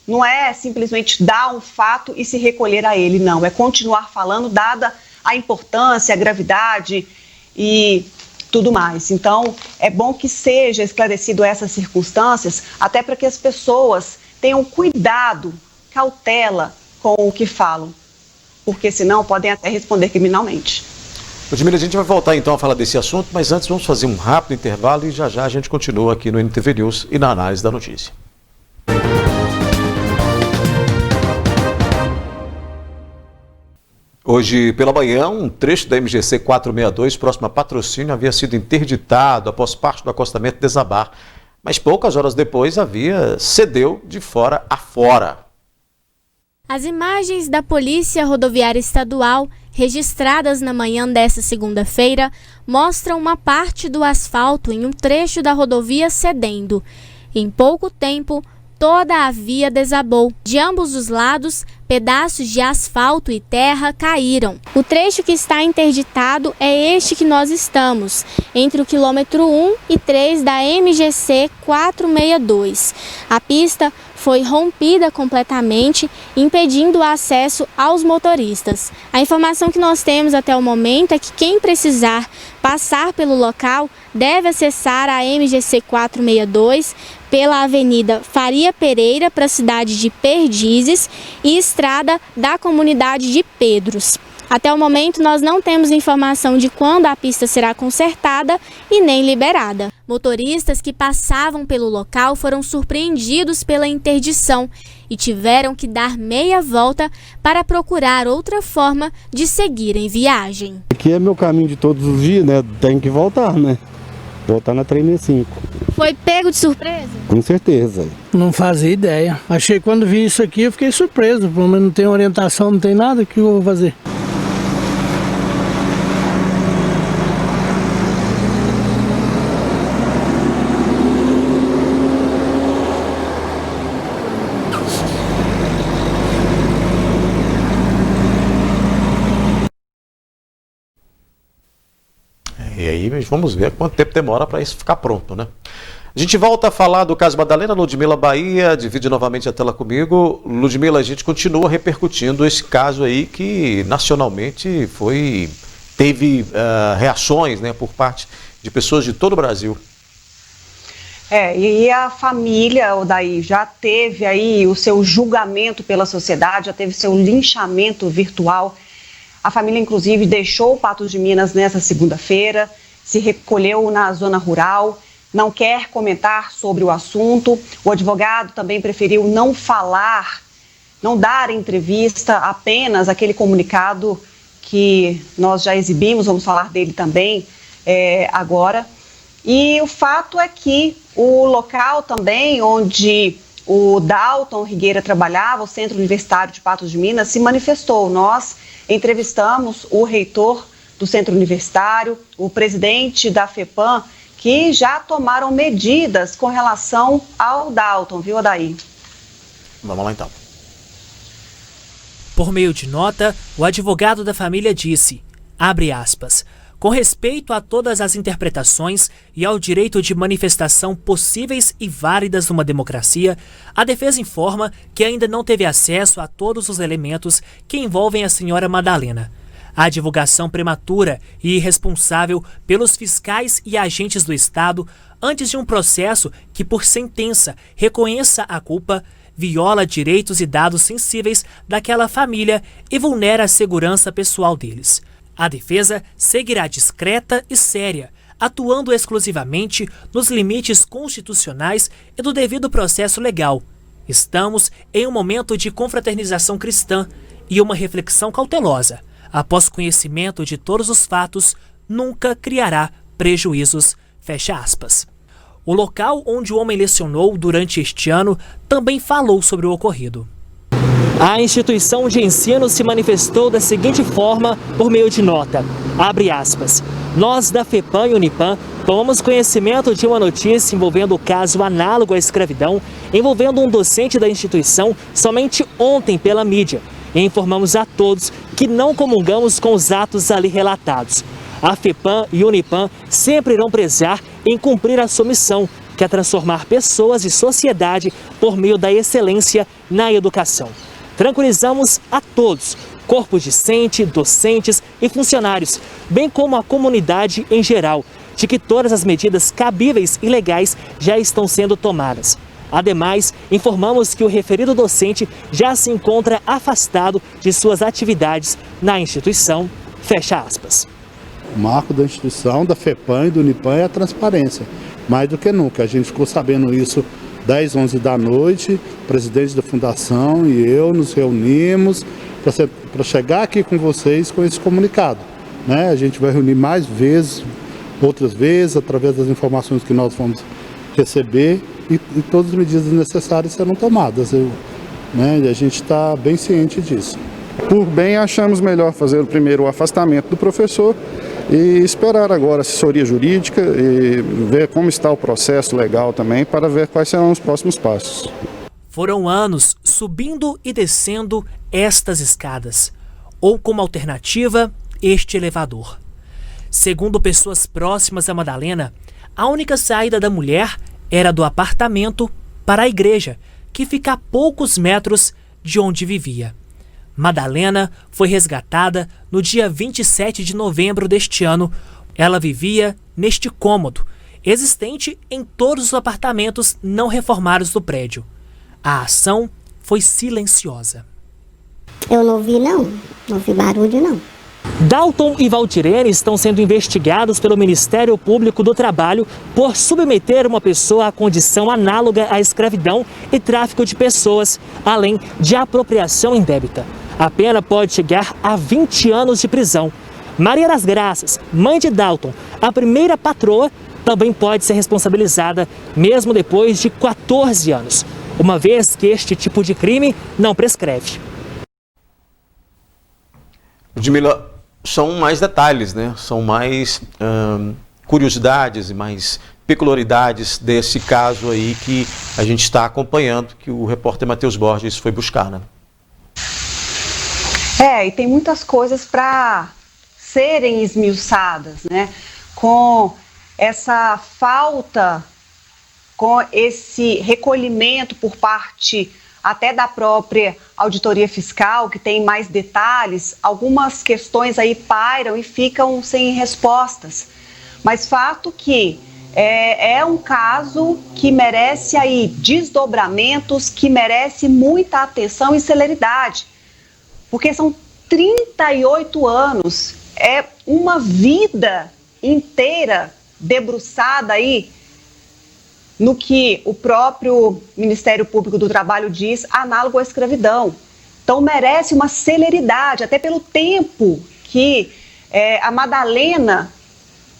O: Não é simplesmente dar um fato e se recolher a ele, não. É continuar falando dada a importância, a gravidade e tudo mais. Então, é bom que seja esclarecido essas circunstâncias, até para que as pessoas tenham cuidado, cautela com o que falam, porque senão podem até responder criminalmente.
A: Ludmila, a gente vai voltar então a falar desse assunto, mas antes vamos fazer um rápido intervalo e já já a gente continua aqui no NTV News e na análise da notícia. Hoje pela manhã, um trecho da MGC 462, próximo a Patrocínio, havia sido interditado após parte do acostamento desabar, mas poucas horas depois a via cedeu de fora a fora.
S: As imagens da Polícia Rodoviária Estadual, registradas na manhã desta segunda-feira, mostram uma parte do asfalto em um trecho da rodovia cedendo. Em pouco tempo, toda a via desabou. De ambos os lados, pedaços de asfalto e terra caíram. O trecho que está interditado é este que nós estamos, entre o quilômetro 1 e 3 da MGC 462. A pista foi rompida completamente, impedindo o acesso aos motoristas. A informação que nós temos até o momento é que quem precisar passar pelo local deve acessar a MGC 462 pela Avenida Faria Pereira para a cidade de Perdizes e estrada da comunidade de Pedros. Até o momento, nós não temos informação de quando a pista será consertada e nem liberada. Motoristas que passavam pelo local foram surpreendidos pela interdição e tiveram que dar meia volta para procurar outra forma de seguir em viagem.
T: Aqui é meu caminho de todos os dias, né? Tem que voltar, né? Voltar na 365.
S: Foi pego de surpresa?
T: Com certeza.
U: Não fazia ideia. Achei que quando vi isso aqui eu fiquei surpreso. Pelo menos não tem orientação, não tem nada, o que eu vou fazer?
A: E aí vamos ver quanto tempo demora para isso ficar pronto, né? A gente volta a falar do caso Madalena. Ludmila Bahia divide novamente a tela comigo. Ludmila, a gente continua repercutindo esse caso aí que nacionalmente teve reações, né, por parte de pessoas de todo o Brasil.
O: E a família, Odair, já teve aí o seu julgamento pela sociedade, já teve seu linchamento virtual. A família, inclusive, deixou Patos de Minas nessa segunda-feira, se recolheu na zona rural, não quer comentar sobre o assunto. O advogado também preferiu não falar, não dar entrevista, apenas aquele comunicado que nós já exibimos, vamos falar dele também agora. E o fato é que o local também onde o Dalton Rigueira trabalhava, o Centro Universitário de Patos de Minas, se manifestou. Nós entrevistamos o reitor do Centro Universitário, o presidente da FEPAM, que já tomaram medidas com relação ao Dalton, viu, Odair?
A: Vamos lá então.
G: Por meio de nota, o advogado da família disse, abre aspas, com respeito a todas as interpretações e ao direito de manifestação possíveis e válidas numa democracia, a defesa informa que ainda não teve acesso a todos os elementos que envolvem a senhora Madalena. A divulgação prematura e irresponsável pelos fiscais e agentes do Estado antes de um processo que, por sentença, reconheça a culpa, viola direitos e dados sensíveis daquela família e vulnera a segurança pessoal deles. A defesa seguirá discreta e séria, atuando exclusivamente nos limites constitucionais e do devido processo legal. Estamos em um momento de confraternização cristã e uma reflexão cautelosa. Após conhecimento de todos os fatos, nunca criará prejuízos. Fecha aspas. O local onde o homem lecionou durante este ano também falou sobre o ocorrido. A instituição de ensino se manifestou da seguinte forma por meio de nota, abre aspas, nós da FEPAM e Unipam tomamos conhecimento de uma notícia envolvendo o caso análogo à escravidão, envolvendo um docente da instituição somente ontem pela mídia, e informamos a todos que não comungamos com os atos ali relatados. A FEPAM e Unipam sempre irão prezar em cumprir a sua missão, que é transformar pessoas e sociedade por meio da excelência na educação. Tranquilizamos a todos, corpo discente, docentes e funcionários, bem como a comunidade em geral, de que todas as medidas cabíveis e legais já estão sendo tomadas. Ademais, informamos que o referido docente já se encontra afastado de suas atividades na instituição. Fecha aspas.
H: O marco da instituição, da FEPAM e do Unipam é a transparência. Mais do que nunca. A gente ficou sabendo isso 10, 11 da noite, o presidente da fundação e eu nos reunimos para chegar aqui com vocês com esse comunicado. Né? A gente vai reunir mais vezes, outras vezes, através das informações que nós vamos receber e todas as medidas necessárias serão tomadas. E a gente está bem ciente disso.
V: Por bem, achamos melhor fazer primeiro o afastamento do professor e esperar agora a assessoria jurídica e ver como está o processo legal também para ver quais serão os próximos passos.
G: Foram anos subindo e descendo estas escadas, ou como alternativa, este elevador. Segundo pessoas próximas a Madalena, a única saída da mulher era do apartamento para a igreja, que fica a poucos metros de onde vivia. Madalena foi resgatada no dia 27 de novembro deste ano. Ela vivia neste cômodo, existente em todos os apartamentos não reformados do prédio. A ação foi silenciosa.
P: Eu não vi, não. Não vi barulho, não.
G: Dalton e Valdirene estão sendo investigados pelo Ministério Público do Trabalho por submeter uma pessoa à condição análoga à escravidão e tráfico de pessoas, além de apropriação indébita. A pena pode chegar a 20 anos de prisão. Maria das Graças, mãe de Dalton, a primeira patroa, também pode ser responsabilizada, mesmo depois de 14 anos, uma vez que este tipo de crime não prescreve.
A: Ludmila, são mais detalhes, né? São mais curiosidades e mais peculiaridades desse caso aí que a gente está acompanhando, que o repórter Matheus Borges foi buscar, né?
O: E tem muitas coisas para serem esmiuçadas, né? Com essa falta, com esse recolhimento por parte até da própria auditoria fiscal, que tem mais detalhes, algumas questões aí pairam e ficam sem respostas. Mas fato que é um caso que merece aí desdobramentos, que merece muita atenção e celeridade. Porque são 38 anos, é uma vida inteira debruçada aí no que o próprio Ministério Público do Trabalho diz, análogo à escravidão. Então merece uma celeridade, até pelo tempo que a Madalena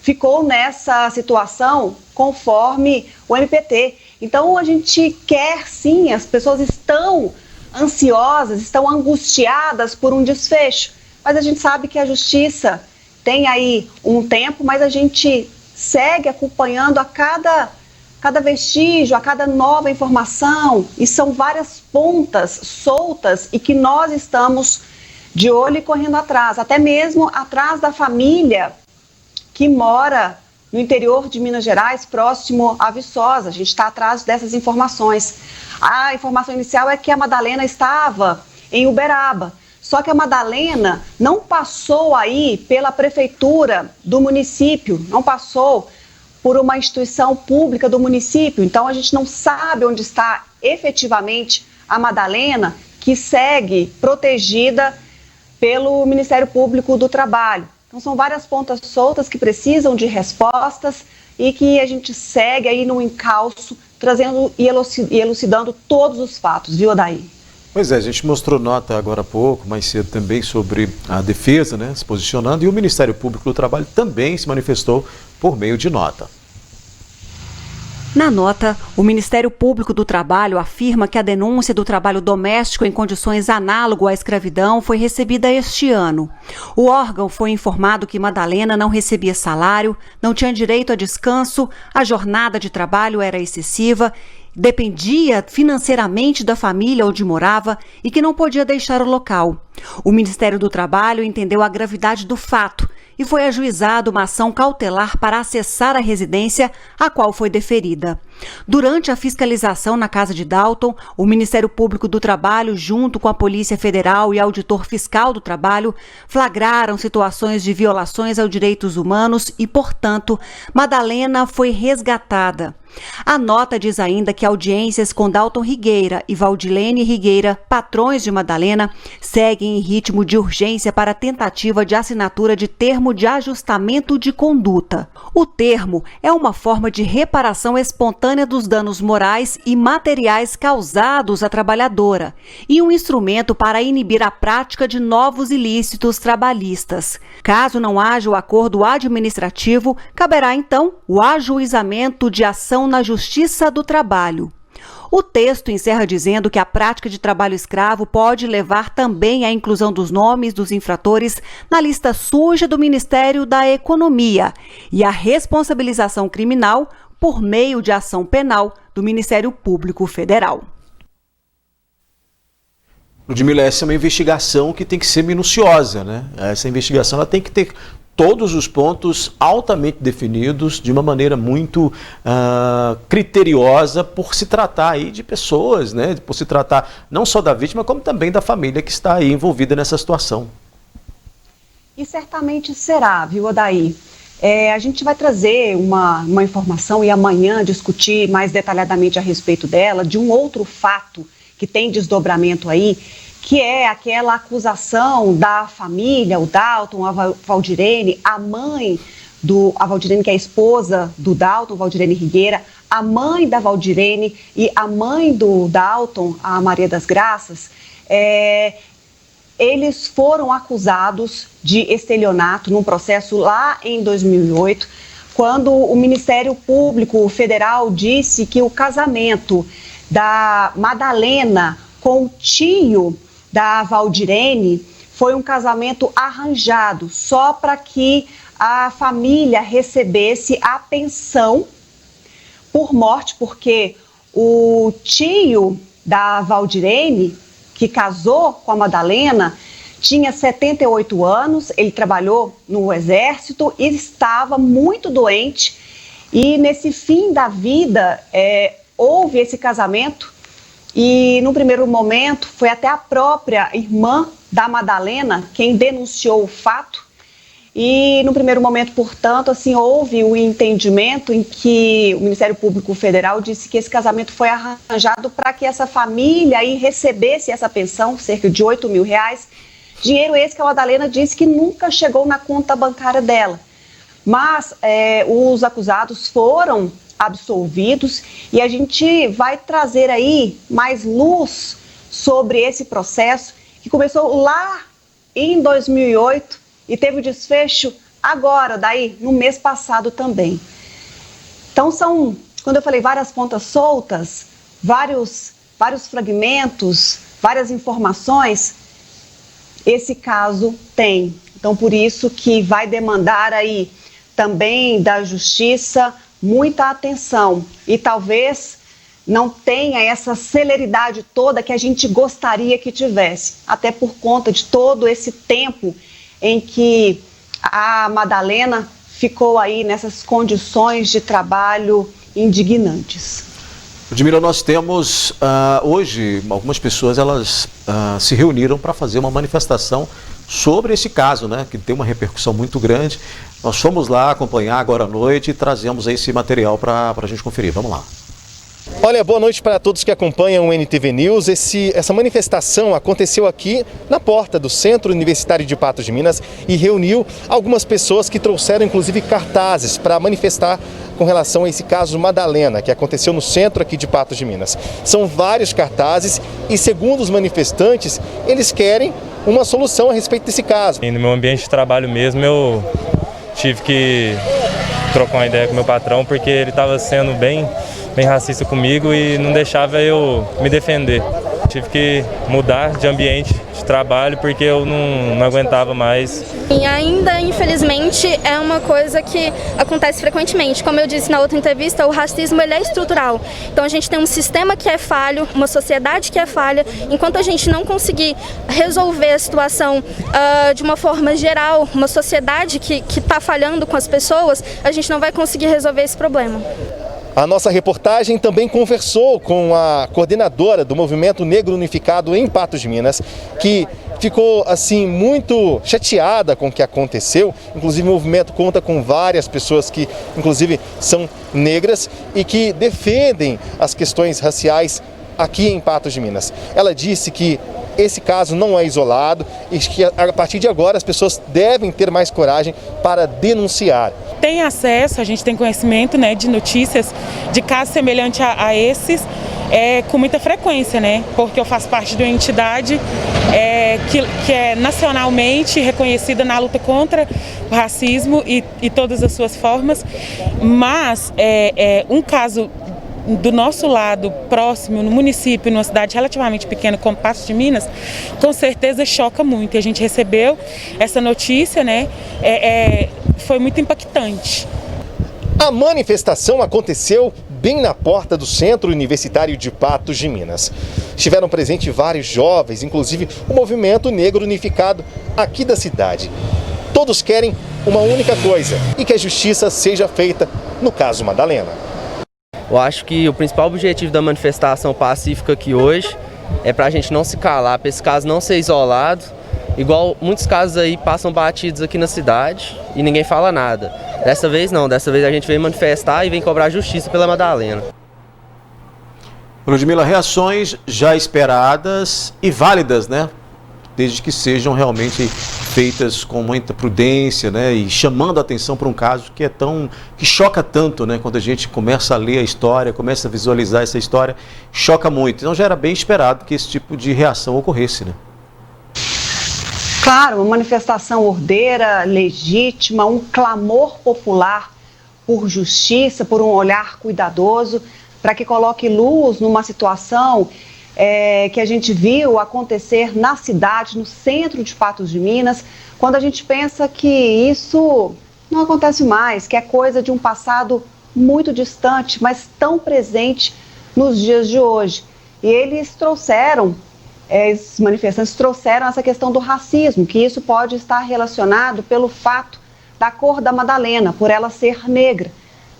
O: ficou nessa situação conforme o MPT. Então a gente quer sim, as pessoas estão ansiosas, estão angustiadas por um desfecho, mas a gente sabe que a justiça tem aí um tempo, mas a gente segue acompanhando a cada vestígio, a cada nova informação, e são várias pontas soltas e que nós estamos de olho e correndo atrás, até mesmo atrás da família que mora no interior de Minas Gerais, próximo a Viçosa. A gente está atrás dessas informações. A informação inicial é que a Madalena estava em Uberaba, só que a Madalena não passou aí pela prefeitura do município, não passou por uma instituição pública do município, então a gente não sabe onde está efetivamente a Madalena, que segue protegida pelo Ministério Público do Trabalho. Então são várias pontas soltas que precisam de respostas e que a gente segue aí no encalço, trazendo e elucidando todos os fatos, viu, Adair?
A: Pois é, a gente mostrou nota agora há pouco, mais cedo também, sobre a defesa, né, se posicionando, e o Ministério Público do Trabalho também se manifestou por meio de nota.
B: Na nota, o Ministério Público do Trabalho afirma que a denúncia do trabalho doméstico em condições análogas à escravidão foi recebida este ano. O órgão foi informado que Madalena não recebia salário, não tinha direito a descanso, a jornada de trabalho era excessiva, dependia financeiramente da família onde morava e que não podia deixar o local. O Ministério do Trabalho entendeu a gravidade do fato e foi ajuizada uma ação cautelar para acessar a residência, a qual foi deferida. Durante a fiscalização na casa de Dalton, o Ministério Público do Trabalho, junto com a Polícia Federal e Auditor Fiscal do Trabalho, flagraram situações de violações aos direitos humanos e, portanto, Madalena foi resgatada. A nota diz ainda que audiências com Dalton Rigueira e Valdilene Rigueira, patrões de Madalena, seguem em ritmo de urgência para a tentativa de assinatura de termo de ajustamento de conduta. O termo é uma forma de reparação espontânea dos danos morais e materiais causados à trabalhadora e um instrumento para inibir a prática de novos ilícitos trabalhistas. Caso não haja o acordo administrativo, caberá então o ajuizamento de ação na Justiça do Trabalho. O texto encerra dizendo que a prática de trabalho escravo pode levar também à inclusão dos nomes dos infratores na lista suja do Ministério da Economia e à responsabilização criminal por meio de ação penal do Ministério Público Federal.
A: Ludmila, essa é uma investigação que tem que ser minuciosa, né? Essa investigação ela tem que ter todos os pontos altamente definidos de uma maneira muito criteriosa, por se tratar aí de pessoas, né? Por se tratar não só da vítima, como também da família que está aí envolvida nessa situação.
O: E certamente será, viu, Adair? A gente vai trazer uma informação e amanhã discutir mais detalhadamente a respeito dela, de um outro fato que tem desdobramento aí, que é aquela acusação da família, o Dalton, a Valdirene, a mãe a Valdirene, que é a esposa do Dalton, Valdirene Rigueira, a mãe da Valdirene e a mãe do Dalton, a Maria das Graças, eles foram acusados de estelionato num processo lá em 2008, quando o Ministério Público Federal disse que o casamento da Madalena com o tio da Valdirene foi um casamento arranjado, só para que a família recebesse a pensão por morte, porque o tio da Valdirene, que casou com a Madalena, tinha 78 anos, ele trabalhou no Exército e estava muito doente. E nesse fim da vida, houve esse casamento e no primeiro momento foi até a própria irmã da Madalena quem denunciou o fato. E no primeiro momento, portanto, assim, houve o entendimento em que o Ministério Público Federal disse que esse casamento foi arranjado para que essa família aí recebesse essa pensão, cerca de R$8 mil, dinheiro esse que a Madalena disse que nunca chegou na conta bancária dela. Mas os acusados foram absolvidos e a gente vai trazer aí mais luz sobre esse processo que começou lá em 2008 e teve o desfecho agora, daí no mês passado também. Então são, quando eu falei várias pontas soltas, vários fragmentos, várias informações, esse caso tem. Então por isso que vai demandar aí também da justiça muita atenção e talvez não tenha essa celeridade toda que a gente gostaria que tivesse, até por conta de todo esse tempo em que a Madalena ficou aí nessas condições de trabalho indignantes.
A: Ludmila, nós temos hoje algumas pessoas, elas se reuniram para fazer uma manifestação sobre esse caso, né, que tem uma repercussão muito grande. Nós fomos lá acompanhar agora à noite e trazemos aí esse material para a gente conferir. Vamos lá.
D: Olha, boa noite para todos que acompanham o NTV News. Essa manifestação aconteceu aqui na porta do Centro Universitário de Patos de Minas e reuniu algumas pessoas que trouxeram inclusive cartazes para manifestar com relação a esse caso Madalena, que aconteceu no centro aqui de Patos de Minas. São vários cartazes e, segundo os manifestantes, eles querem uma solução a respeito desse caso.
F: E no meu ambiente de trabalho mesmo, eu tive que trocar uma ideia com meu patrão, porque ele estava sendo bem racista comigo e não deixava eu me defender. Tive que mudar de ambiente de trabalho porque eu não aguentava mais.
W: E ainda, infelizmente, é uma coisa que acontece frequentemente. Como eu disse na outra entrevista, o racismo ele é estrutural. Então a gente tem um sistema que é falho, uma sociedade que é falha. Enquanto a gente não conseguir resolver a situação de uma forma geral, uma sociedade que está falhando com as pessoas, a gente não vai conseguir resolver esse problema.
D: A nossa reportagem também conversou com a coordenadora do Movimento Negro Unificado em Patos de Minas, que ficou assim muito chateada com o que aconteceu. Inclusive o movimento conta com várias pessoas que inclusive são negras e que defendem as questões raciais aqui em Patos de Minas. Ela disse que esse caso não é isolado e que a partir de agora as pessoas devem ter mais coragem para denunciar.
X: Tem acesso, a gente tem conhecimento, né, de notícias de casos semelhantes a esses com muita frequência, né? Porque eu faço parte de uma entidade que é nacionalmente reconhecida na luta contra o racismo e todas as suas formas, mas um caso do nosso lado, próximo, no município, numa cidade relativamente pequena como Patos de Minas, com certeza choca muito. E a gente recebeu essa notícia, né? Foi muito impactante.
D: A manifestação aconteceu bem na porta do Centro Universitário de Patos de Minas. Estiveram presentes vários jovens, inclusive o Movimento Negro Unificado aqui da cidade. Todos querem uma única coisa, e que a justiça seja feita no caso Madalena.
Y: Eu acho que o principal objetivo da manifestação pacífica aqui hoje é para a gente não se calar, para esse caso não ser isolado, igual muitos casos aí passam batidos aqui na cidade e ninguém fala nada. Dessa vez não, dessa vez a gente veio manifestar e vem cobrar justiça pela Madalena.
A: Ludmila, reações já esperadas e válidas, né? Desde que sejam realmente feitas com muita prudência, né? E chamando a atenção para um caso que choca tanto, né? Quando a gente começa a ler a história, começa a visualizar essa história, choca muito. Então já era bem esperado que esse tipo de reação ocorresse, né?
O: Claro, uma manifestação ordeira, legítima, um clamor popular por justiça, por um olhar cuidadoso, para que coloque luz numa situação que a gente viu acontecer na cidade, no centro de Patos de Minas, quando a gente pensa que isso não acontece mais, que é coisa de um passado muito distante, mas tão presente nos dias de hoje. E eles trouxeram, esses manifestantes trouxeram essa questão do racismo, que isso pode estar relacionado pelo fato da cor da Madalena, por ela ser negra.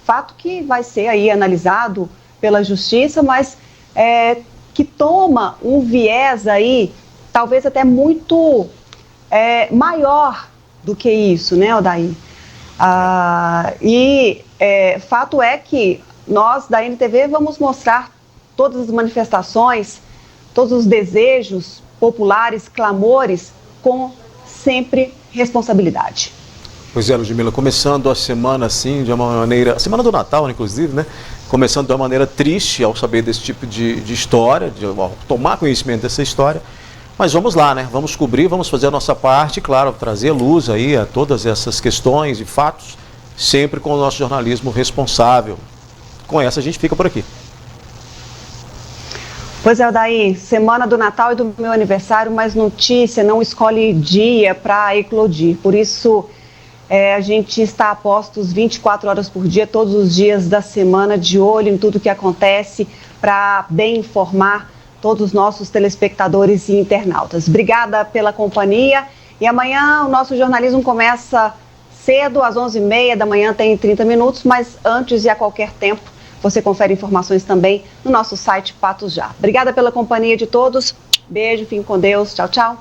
O: Fato que vai ser aí analisado pela justiça, mas que toma um viés aí, talvez até muito maior do que isso, né, Odair? Fato é que nós da NTV vamos mostrar todas as manifestações, todos os desejos populares, clamores, com sempre responsabilidade.
A: Pois é, Ludmila, começando a semana assim, de uma maneira... A semana do Natal, inclusive, né? Começando de uma maneira triste ao saber desse tipo de história, ao tomar conhecimento dessa história. Mas vamos lá, né? Vamos cobrir, vamos fazer a nossa parte, claro, trazer luz aí a todas essas questões e fatos, sempre com o nosso jornalismo responsável. Com essa a gente fica por aqui.
O: Pois é, Odair, semana do Natal e do meu aniversário, mas notícia não escolhe dia para eclodir. Por isso, a gente está a postos 24 horas por dia, todos os dias da semana, de olho em tudo que acontece, para bem informar todos os nossos telespectadores e internautas. Obrigada pela companhia e amanhã o nosso jornalismo começa cedo, às 11h30 da manhã, tem 30 minutos, mas antes e a qualquer tempo, você confere informações também no nosso site Patos Já. Obrigada pela companhia de todos. Beijo, fiquem com Deus. Tchau, tchau.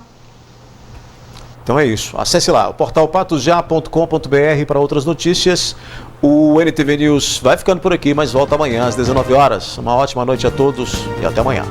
A: Então é isso. Acesse lá, o portal patosja.com.br para outras notícias. O NTV News vai ficando por aqui, mas volta amanhã às 19 horas. Uma ótima noite a todos e até amanhã.